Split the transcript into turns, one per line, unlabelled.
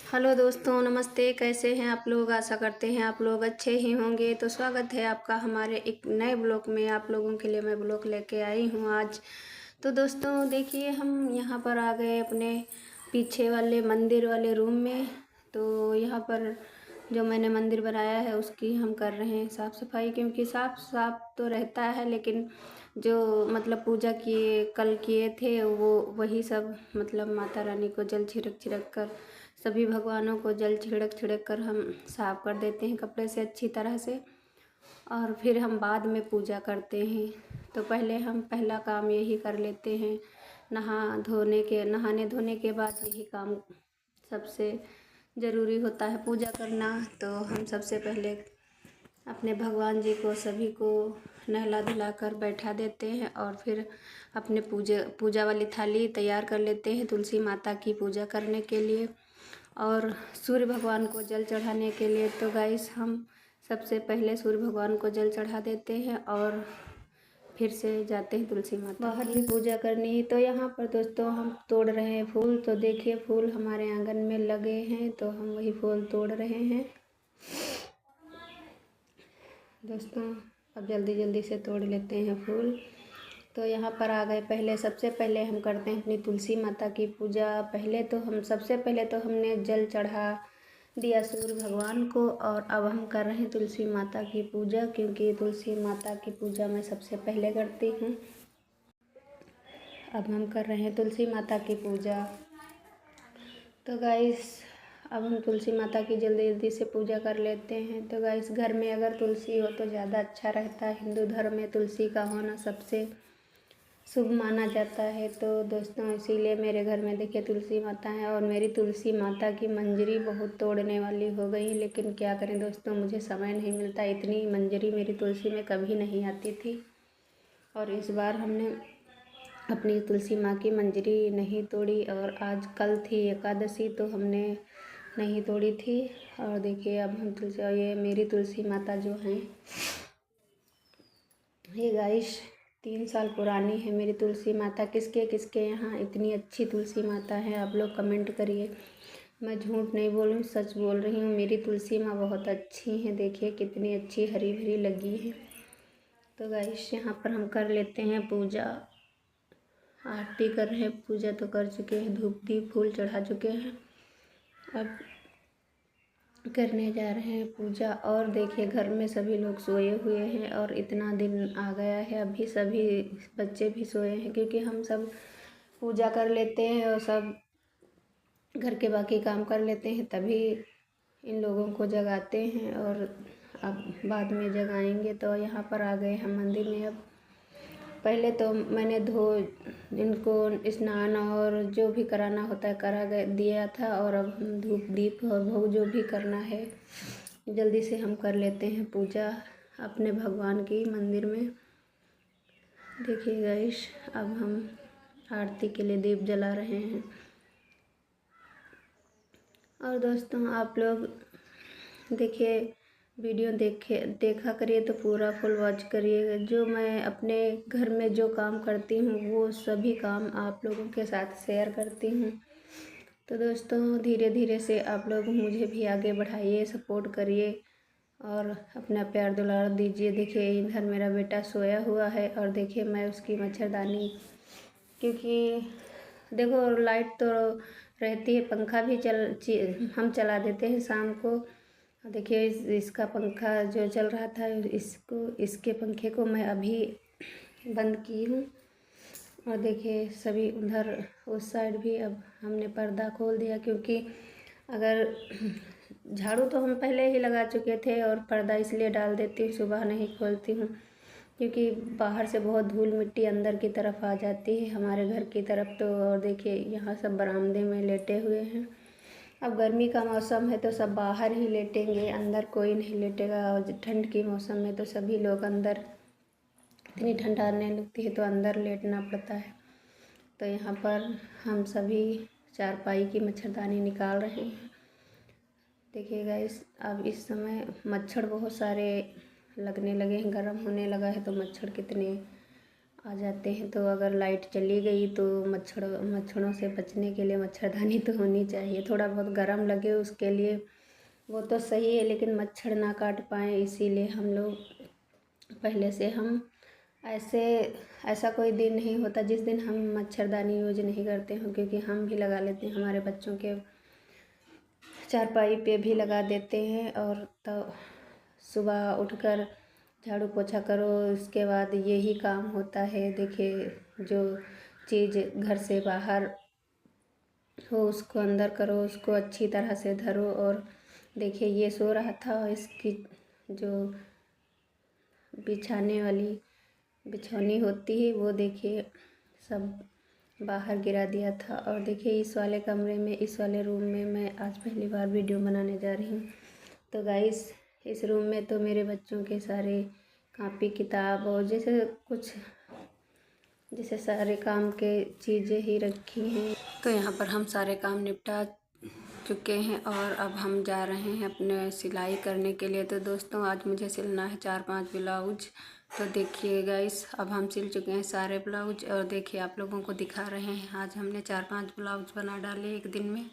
Hello दोस्तों, नमस्ते। कैसे हैं आप लोग? आशा करते हैं आप लोग अच्छे ही होंगे। तो स्वागत है आपका हमारे एक नए ब्लॉग में। आप लोगों के लिए मैं ब्लॉग लेके आई हूँ आज। तो दोस्तों देखिए, हम यहाँ पर आ गए अपने पीछे वाले मंदिर वाले रूम में। तो यहाँ पर जो मैंने मंदिर बनाया है उसकी हम कर रहे हैं साफ़ सफाई, क्योंकि साफ साफ तो रहता है, लेकिन जो मतलब पूजा किए कल किए थे वो वही सब मतलब माता रानी को जल छिड़क छिड़क कर, सभी भगवानों को जल छिड़क छिड़क कर हम साफ कर देते हैं कपड़े से अच्छी तरह से, और फिर हम बाद में पूजा करते हैं। तो पहले हम पहला काम यही कर लेते हैं। नहाने धोने के बाद यही काम सबसे ज़रूरी होता है, पूजा करना। तो हम सबसे पहले अपने भगवान जी को सभी को नहला धुला कर बैठा देते हैं, और फिर अपने पूजा वाली थाली तैयार कर लेते हैं तुलसी माता की पूजा करने के लिए और सूर्य भगवान को जल चढ़ाने के लिए। तो गाइस, हम सबसे पहले सूर्य भगवान को जल चढ़ा देते हैं और फिर से जाते हैं तुलसी माता बाहर भी पूजा करनी। तो यहाँ पर दोस्तों हम तोड़ रहे हैं फूल। तो देखिए, फूल हमारे आंगन में लगे हैं तो हम वही फूल तोड़ रहे हैं दोस्तों। अब जल्दी जल्दी से तोड़ लेते हैं फूल। तो यहाँ पर आ गए। पहले सबसे पहले हम करते हैं अपनी तुलसी माता की पूजा। सबसे पहले तो हमने जल चढ़ा दिया सूर्य भगवान को, और अब हम कर रहे हैं तुलसी माता की पूजा, क्योंकि तुलसी माता की पूजा मैं सबसे पहले करती हूँ। अब हम कर रहे हैं तुलसी माता की पूजा। तो गाइस, अब हम तुलसी माता की जल्दी जल्दी से पूजा कर लेते हैं। तो गाइस, घर में अगर तुलसी हो तो ज़्यादा अच्छा रहता है। हिंदू धर्म में तुलसी का होना सबसे शुभ माना जाता है। तो दोस्तों, इसीलिए मेरे घर में देखिए तुलसी माता है, और मेरी तुलसी माता की मंजरी बहुत तोड़ने वाली हो गई, लेकिन क्या करें दोस्तों, मुझे समय नहीं मिलता। इतनी मंजरी मेरी तुलसी में कभी नहीं आती थी, और इस बार हमने अपनी तुलसी माँ की मंजरी नहीं तोड़ी। और आज कल थी एकादशी तो हमने नहीं तोड़ी थी। और देखिए, अब हम ये मेरी तुलसी माता जो हैं, ये गाइस 3 साल पुरानी है मेरी तुलसी माता। किसके किसके यहाँ इतनी अच्छी तुलसी माता है, आप लोग कमेंट करिए। मैं झूठ नहीं बोल रही हूँ, सच बोल रही हूँ। मेरी तुलसी माँ बहुत अच्छी हैं। देखिए कितनी अच्छी हरी भरी लगी है। तो गाइस, यहाँ पर हम कर लेते हैं पूजा। आरती कर रहे हैं, पूजा तो कर चुके हैं, धूप दीप फूल चढ़ा चुके हैं। अब करने जा रहे हैं पूजा। और देखिए, घर में सभी लोग सोए हुए हैं, और इतना दिन आ गया है, अभी सभी बच्चे भी सोए हैं, क्योंकि हम सब पूजा कर लेते हैं और सब घर के बाकी काम कर लेते हैं, तभी इन लोगों को जगाते हैं, और अब बाद में जगाएंगे। तो यहाँ पर आ गए हम मंदिर में। अब पहले तो मैंने इनको स्नान और जो भी कराना होता है दिया था, और अब हम धूप दीप और भोग जो भी करना है जल्दी से हम कर लेते हैं पूजा अपने भगवान की मंदिर में। देखिए गाइस, अब हम आरती के लिए दीप जला रहे हैं। और दोस्तों, आप लोग देखिए, वीडियो देखा करिए तो पूरा फुल वॉच करिएगा। जो मैं अपने घर में जो काम करती हूँ वो सभी काम आप लोगों के साथ शेयर करती हूँ। तो दोस्तों, धीरे धीरे से आप लोग मुझे भी आगे बढ़ाइए, सपोर्ट करिए और अपना प्यार दुलार दीजिए। देखिए, इधर मेरा बेटा सोया हुआ है, और देखिए मैं उसकी मच्छरदानी, क्योंकि देखो लाइट तो रहती है, पंखा भी हम चला देते हैं शाम को। देखिए, इसका पंखा जो चल रहा था, इसके पंखे को मैं अभी बंद की हूँ। और देखिए, सभी उधर उस साइड भी अब हमने पर्दा खोल दिया, क्योंकि अगर झाड़ू तो हम पहले ही लगा चुके थे, और पर्दा इसलिए डाल देती हूँ, सुबह नहीं खोलती हूँ, क्योंकि बाहर से बहुत धूल मिट्टी अंदर की तरफ आ जाती है हमारे घर की तरफ। तो और देखिए, यहाँ सब बरामदे में लेटे हुए हैं। अब गर्मी का मौसम है तो सब बाहर ही लेटेंगे, अंदर कोई नहीं लेटेगा। और ठंड के मौसम में तो सभी लोग अंदर, इतनी ठंड आने लगती है तो अंदर लेटना पड़ता है। तो यहाँ पर हम सभी चारपाई की मच्छरदानी निकाल रहे हैं। देखिए गाइस, अब इस समय मच्छर बहुत सारे लगने लगे हैं, गर्म होने लगा है तो मच्छर कितने आ जाते हैं। तो अगर लाइट चली गई तो मच्छरों से बचने के लिए मच्छरदानी तो होनी चाहिए। थोड़ा बहुत गर्म लगे उसके लिए वो तो सही है, लेकिन मच्छर ना काट पाएँ इसीलिए हम लोग पहले से हम ऐसा कोई दिन नहीं होता जिस दिन हम मच्छरदानी यूज नहीं करते हों, क्योंकि हम भी लगा लेते हैं, हमारे बच्चों के चारपाई पे भी लगा देते हैं। और तो सुबह उठकर झाड़ू पोछा करो, उसके बाद यही काम होता है। देखिए, जो चीज़ घर से बाहर हो उसको अंदर करो, उसको अच्छी तरह से धरो। और देखिए, ये सो रहा था, इसकी जो बिछाने वाली बिछौनी होती है वो देखिए सब बाहर गिरा दिया था। और देखिए, इस वाले कमरे में, इस वाले रूम में मैं आज पहली बार वीडियो बनाने जा रही हूँ। तो गाइस, इस रूम में तो मेरे बच्चों के सारे कॉपी किताब और जैसे सारे काम के चीज़ें ही रखी हैं। तो यहाँ पर हम सारे काम निपटा चुके हैं और अब हम जा रहे हैं अपने सिलाई करने के लिए। तो दोस्तों, आज मुझे सिलना है 4-5 ब्लाउज। तो देखिए गाइस, अब हम सिल चुके हैं सारे ब्लाउज और देखिए आप लोगों को दिखा रहे हैं। आज हमने 4-5 ब्लाउज बना डाले एक दिन में।